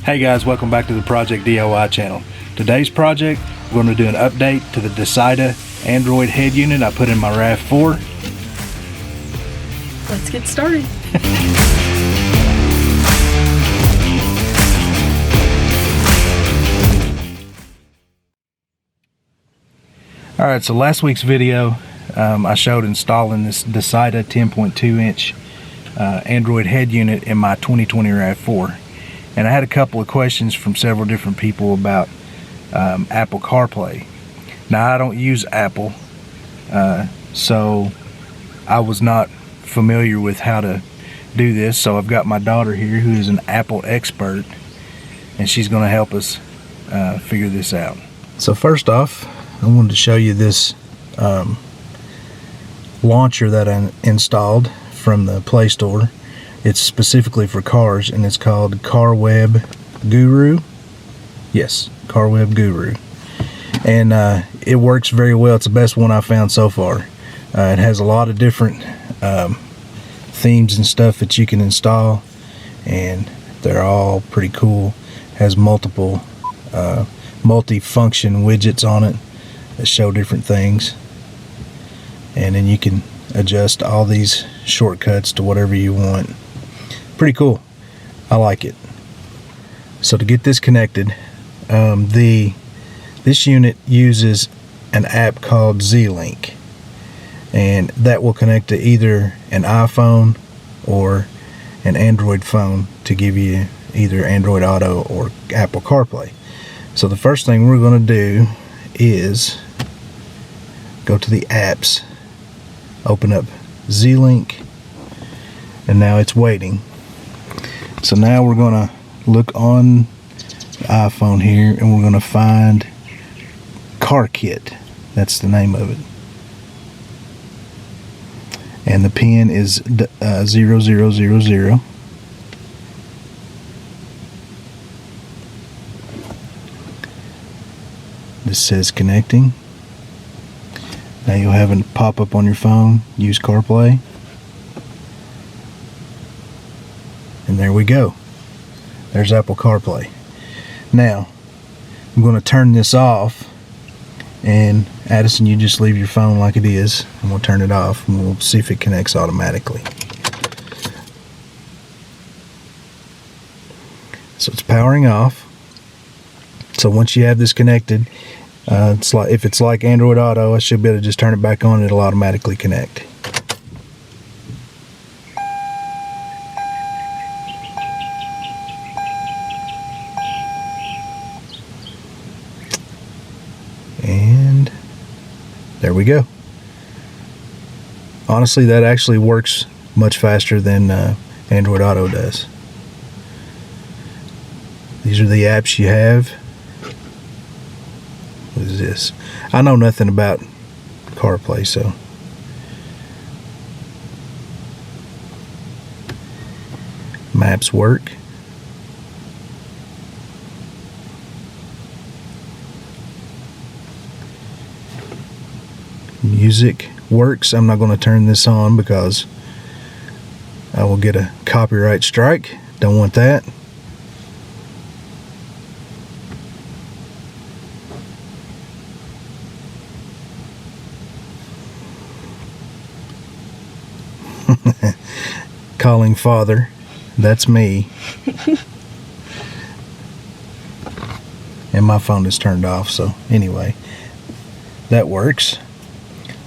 Hey guys, welcome back to the Project DIY channel. Today's project, we're going to do an update to the Dasaita Android head unit I put in my RAV4. Let's get started. Alright, so last week's video, I showed installing this Dasaita 10.2 inch Android head unit in my 2020 RAV4. And I had a couple of questions from several different people about Apple CarPlay. Now, I don't use Apple, so I was not familiar with how to do this. So I've got my daughter here who is an Apple expert, and she's going to help us figure this out. So first off, I wanted to show you this launcher that I installed from the Play Store. It's specifically for cars, and it's called CarWeb Guru. Yes, CarWeb Guru. And it works very well. It's the best one I've found so far. It has a lot of different themes and stuff that you can install, and they're all pretty cool. It has multiple multi-function widgets on it that show different things, and then you can adjust all these shortcuts to whatever you want. Pretty cool. I like it. So to get this connected, this unit uses an app called Z-Link, and that will connect to either an iPhone or an Android phone to give you either Android Auto or Apple CarPlay. So the first thing we're going to do is go to the apps, open up Z-Link, and now it's waiting. So now we're going to look on the iPhone here, and we're going to find CarKit. That's the name of it. And the pin is 0000. This says connecting. Now you'll have a pop-up on your phone, use CarPlay. And there we go. There's Apple CarPlay. Now, I'm going to turn this off, and Addison, you just leave your phone like it is, and we'll turn it off, and we'll see if it connects automatically. So it's powering off. So once you have this connected, it's like, if it's like Android Auto, I should be able to just turn it back on and it'll automatically connect. And there we go. Honestly, that actually works much faster than Android Auto does. These are the apps you have. What is this? I know nothing about CarPlay, so maps work. Music works. I'm not going to turn this on because I will get a copyright strike. Don't want that. Calling father. That's me. And my phone is turned off, so anyway, that works.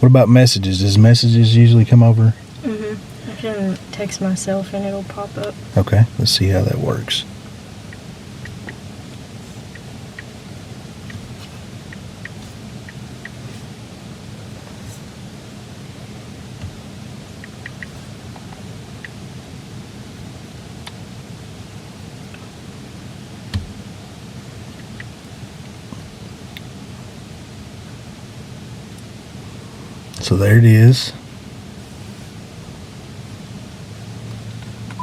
What about messages? Does messages usually come over? I can text myself and it'll pop up. Okay, let's see how that works. So there it is.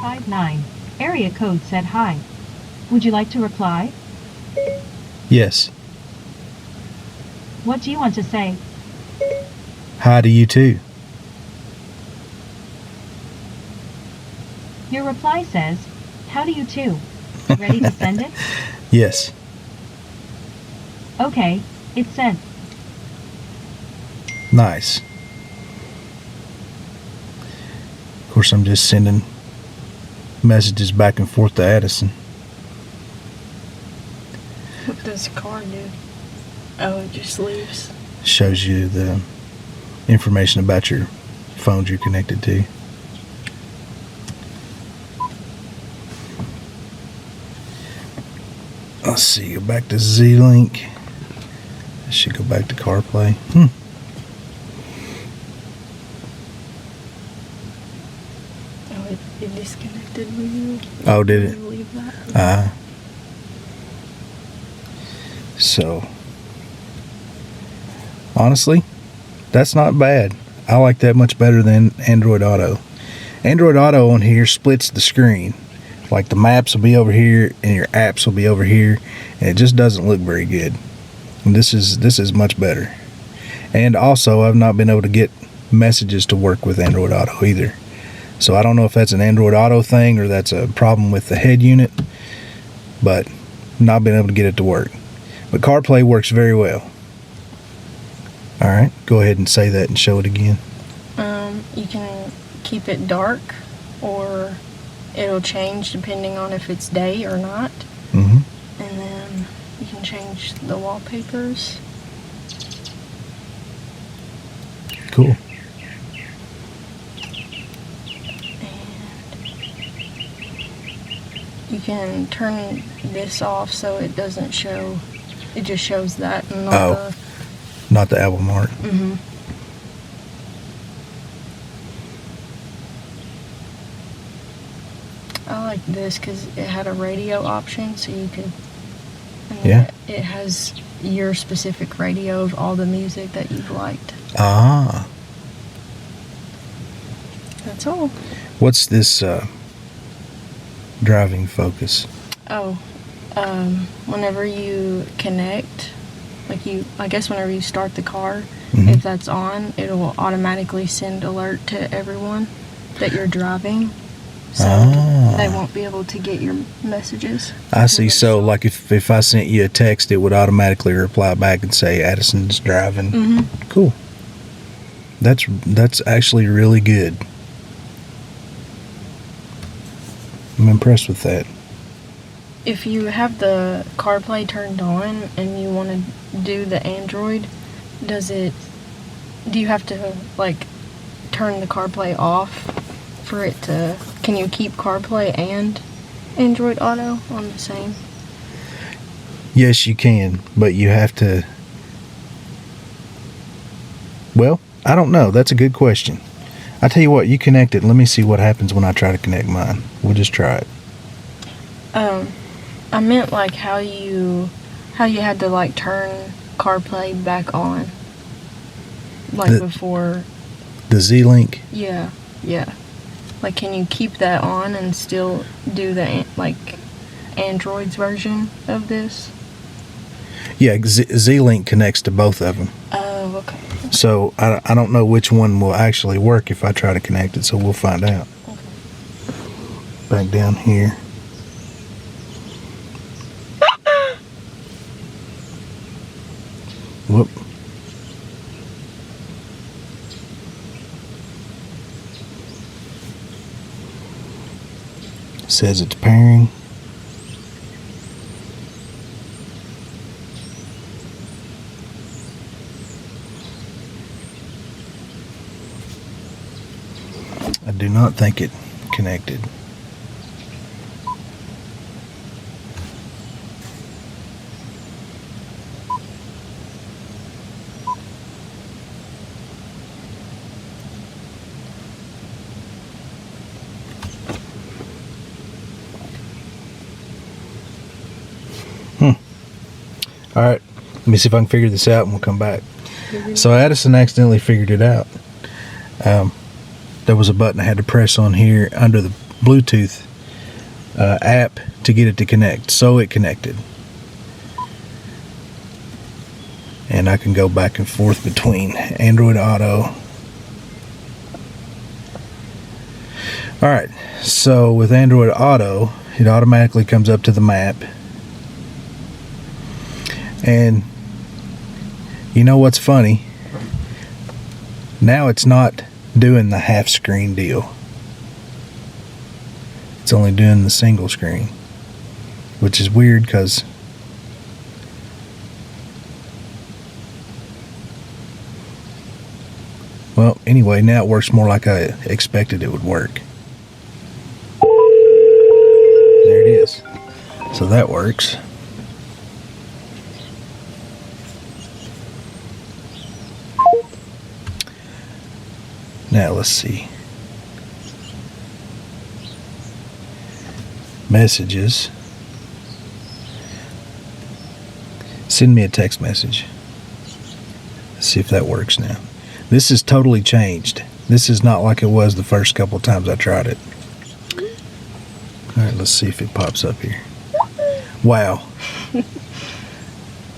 59. Area code said hi. Would you like to reply? Yes. What do you want to say? Hi to you too. Your reply says, how do you too? Ready to send it? Yes. Okay, it's sent. Nice. Of course, I'm just sending messages back and forth to Addison. What does the car do? Oh, it just leaves. Shows you the information about your phones you're connected to. Let's see, go back to Z-Link. I should go back to CarPlay. Oh, it disconnected when you. Oh, did it? when you leave that. So, honestly, that's not bad. I like that much better than Android Auto. Android Auto on here splits the screen. Like the maps will be over here and your apps will be over here, and it just doesn't look very good. And this is much better. And also, I've not been able to get messages to work with Android Auto either. So I don't know if that's an Android Auto thing or that's a problem with the head unit, but not been able to get it to work. But CarPlay works very well. All right, go ahead and say that and show it again. You can keep it dark, or it'll change depending on if it's day or not. Mm-hmm. And then you can change the wallpapers. Cool. And you can turn this off so it doesn't show. It just shows that and not Not the album art. the. I like this because it had a radio option, so you could. And Yeah. It has your specific radio of all the music that you've liked. Ah. That's all. What's this driving focus? Oh, whenever you connect, I guess whenever you start the car, Mhm. if that's on, it will automatically send alert to everyone that you're driving. So they won't be able to get your messages. I see. So, like if I sent you a text, it would automatically reply back and say Addison's driving. Mm-hmm. Cool. That's actually really good. I'm impressed with that. If you have the CarPlay turned on and you want to do the Android, do you have to turn the CarPlay off for it to, can you keep CarPlay and Android Auto on the same? Yes, you can, but you have to. Well, I don't know. That's a good question. I tell you what, you connect it. Let me see what happens when I try to connect mine. We'll just try it. I meant how you had to turn CarPlay back on, before. The Z-Link. Yeah. Can you keep that on and still do the Android's version of this? Yeah, Z-Link connects to both of them. Oh, okay. So I don't know which one will actually work if I try to connect it, so we'll find out. Okay. Back down here. Whoop. Says it's pairing. I do not think it connected. All right, let me see if I can figure this out and we'll come back. So Addison accidentally figured it out. There was a button I had to press on here under the Bluetooth app to get it to connect. So it connected. And I can go back and forth between Android Auto. All right, so with Android Auto, it automatically comes up to the map. And you know what's funny? Now it's not doing the half screen deal. It's only doing the single screen, which is weird because well, anyway, now it works more like I expected it would work. There it is. So that works. Now let's see. Messages. Send me a text message. Let's see if that works now. This is totally changed. This is not like it was the first couple times I tried it. Alright, let's see if it pops up here. Wow.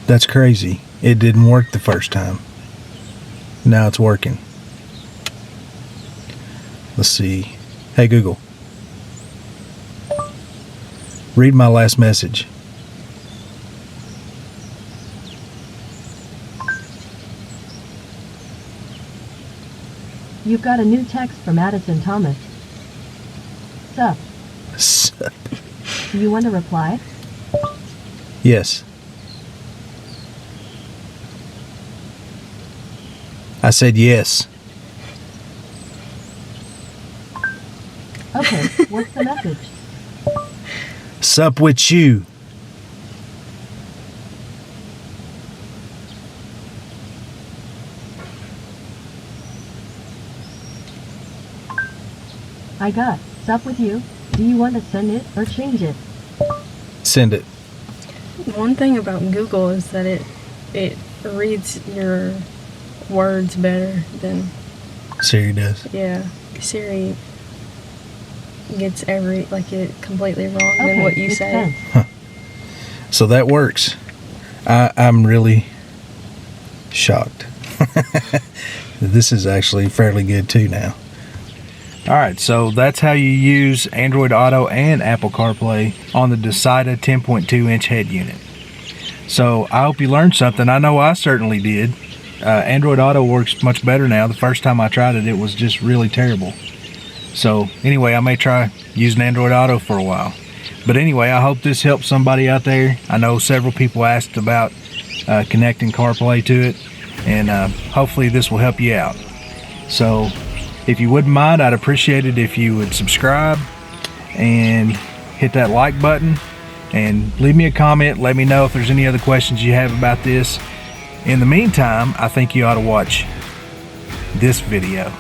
That's crazy. It didn't work the first time. Now it's working. Let's see. Hey Google. Read my last message. You've got a new text from Addison Thomas. Sup? Sup. Do you want to reply? Yes. I said yes. Okay, what's the message? Sup with you. I got sup with you. Do you want to send it or change it? Send it. One thing about Google is that it reads your words better than Siri does. yeah. Siri gets it completely wrong than Okay, what you makes say. sense. So that works. I'm really shocked. This is actually fairly good too now. Alright, so that's how you use Android Auto and Apple CarPlay on the Dasaita 10.2 inch head unit. So I hope you learned something. I know I certainly did. Android Auto works much better now. The first time I tried it, it was just really terrible. So anyway, I may try using Android Auto for a while. But anyway, I hope this helps somebody out there. I know several people asked about connecting CarPlay to it, and hopefully this will help you out. So if you wouldn't mind, I'd appreciate it if you would subscribe and hit that like button and leave me a comment. Let me know if there's any other questions you have about this. In the meantime, I think you ought to watch this video.